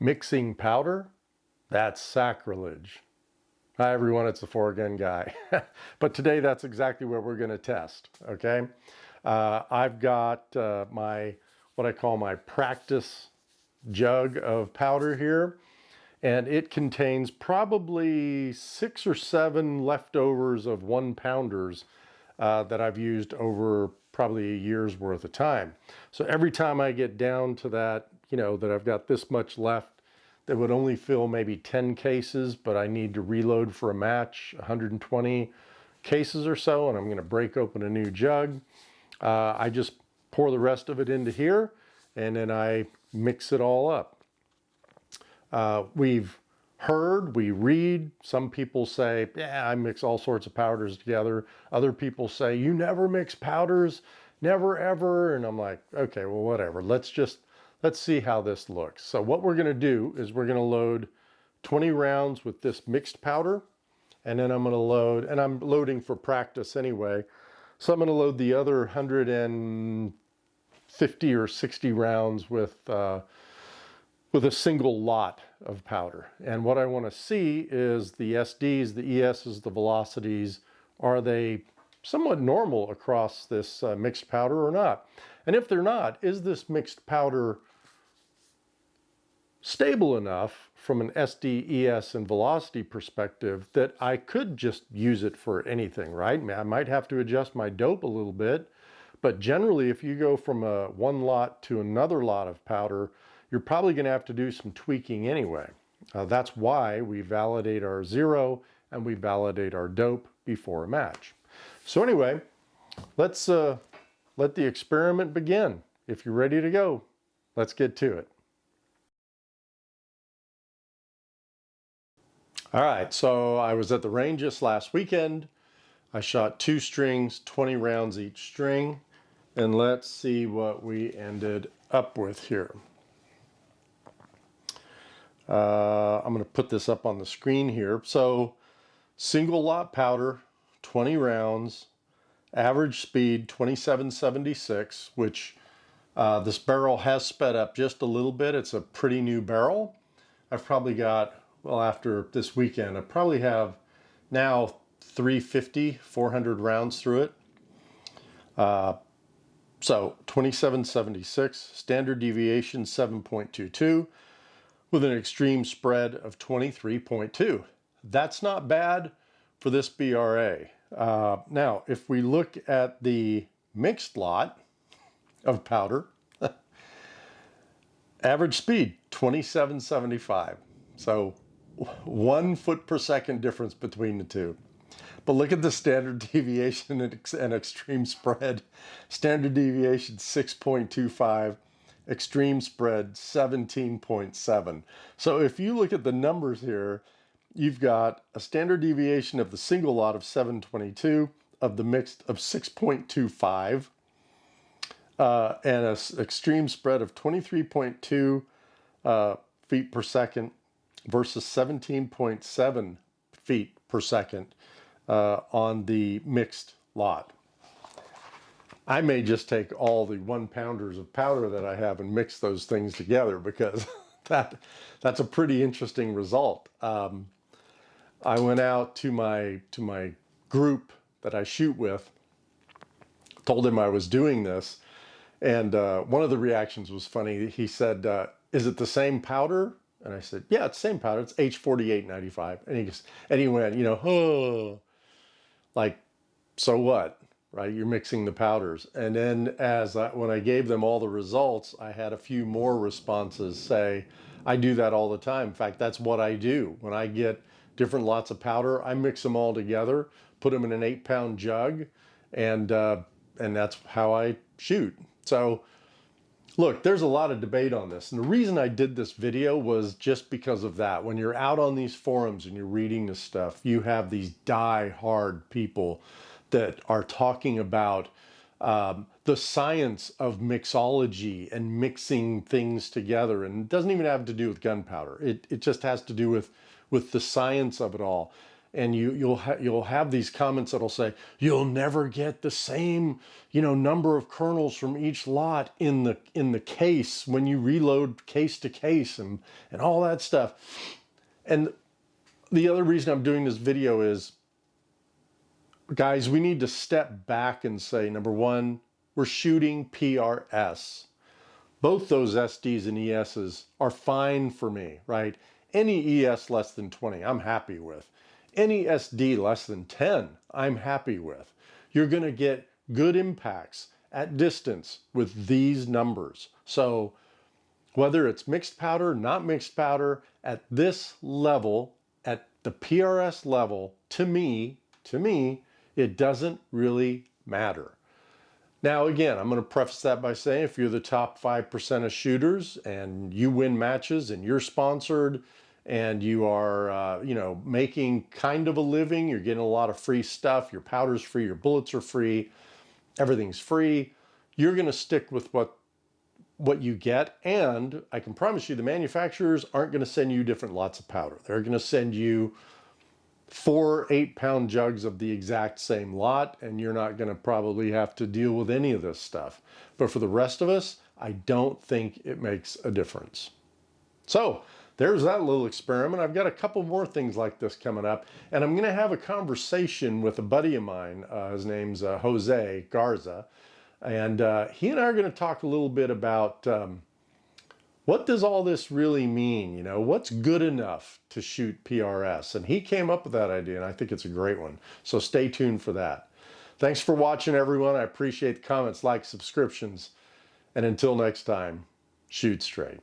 Mixing powder? That's sacrilege. Hi everyone, it's the 4-gun guy. But today that's exactly what we're going to test, okay? I've got what I call my practice jug of powder here, and it contains probably 6 or 7 leftovers of 1-pounders that I've used over probably a year's worth of time. So every time I get down to that, that I've got this much left, that would only fill maybe 10 cases, but I need to reload for a match, 120 cases or so, and I'm going to break open a new jug. I just pour the rest of it into here, and then I mix it all up. We read, some people say, yeah, I mix all sorts of powders together. Other people say, you never mix powders, never ever. And I'm like, okay, well, whatever. Let's see how this looks. So what we're gonna do is we're gonna load 20 rounds with this mixed powder, and then I'm gonna load, and I'm loading for practice anyway, so I'm gonna load the other 150 or 60 rounds with a single lot of powder. And what I wanna see is the SDs, the ESs, the velocities, are they somewhat normal across this mixed powder or not? And if they're not, is this mixed powder stable enough from an SD, ES, and velocity perspective that I could just use it for anything, right? I might have to adjust my dope a little bit, but generally if you go from one lot to another lot of powder, you're probably going to have to do some tweaking anyway. That's why we validate our zero and we validate our dope before a match. So anyway, let's let the experiment begin. If you're ready to go, let's get to it. All right, so I was at the range just last weekend. I shot 2 strings, 20 rounds each string, and let's see what we ended up with here. I'm going to put this up on the screen here. So single lot powder, 20 rounds, average speed 2776, which this barrel has sped up just a little bit. It's a pretty new barrel. I've probably got, well, after this weekend, I probably have now 400 rounds through it. So 2776, standard deviation 7.22, with an extreme spread of 23.2. That's not bad for this BRA. Now, if we look at the mixed lot of powder, average speed 2775. So 1 foot per second difference between the two. But look at the standard deviation and extreme spread. Standard deviation 6.25, extreme spread 17.7. So if you look at the numbers here, you've got a standard deviation of the single lot of 722, of the mixed of 6.25, and an extreme spread of 23.2 feet per second versus 17.7 feet per second on the mixed lot. I may just take all the 1-pounders of powder that I have and mix those things together, because that's a pretty interesting result. I went out to my group that I shoot with, told him I was doing this, and one of the reactions was funny. He said, is it the same powder? And I said, yeah, it's the same powder. It's H4895. And he went, oh, like, so what? Right? You're mixing the powders. And then when I gave them all the results, I had a few more responses say, I do that all the time. In fact, that's what I do. When I get different lots of powder, I mix them all together, put them in an 8-pound jug, and that's how I shoot. So look, there's a lot of debate on this. And the reason I did this video was just because of that. When you're out on these forums and you're reading this stuff, you have these die-hard people that are talking about the science of mixology and mixing things together. And it doesn't even have to do with gunpowder. It just has to do with the science of it all. and you'll have these comments that'll say you'll never get the same number of kernels from each lot in the case when you reload case to case and all that stuff. And the other reason I'm doing this video is, guys, we need to step back and say, number one, we're shooting PRS. Both those SDs and ESs are fine for me, right? Any ES less than 20, I'm happy with. Any SD less than 10, I'm happy with. You're going to get good impacts at distance with these numbers. So whether it's mixed powder, not mixed powder, at this level, at the PRS level, to me, it doesn't really matter. Now, again, I'm going to preface that by saying if you're the top 5% of shooters and you win matches and you're sponsored and you are, making kind of a living, you're getting a lot of free stuff, your powder's free, your bullets are free, everything's free, you're going to stick with what you get. And I can promise you the manufacturers aren't going to send you different lots of powder. They're going to send you 4 8-pound jugs of the exact same lot, and you're not going to probably have to deal with any of this stuff. But for the rest of us, I don't think it makes a difference. So there's that little experiment. I've got a couple more things like this coming up, and I'm going to have a conversation with a buddy of mine. His name's Jose Garza, and he and I are going to talk a little bit about what does all this really mean? What's good enough to shoot PRS? And he came up with that idea, and I think it's a great one. So stay tuned for that. Thanks for watching, everyone. I appreciate the comments, likes, subscriptions. And until next time, shoot straight.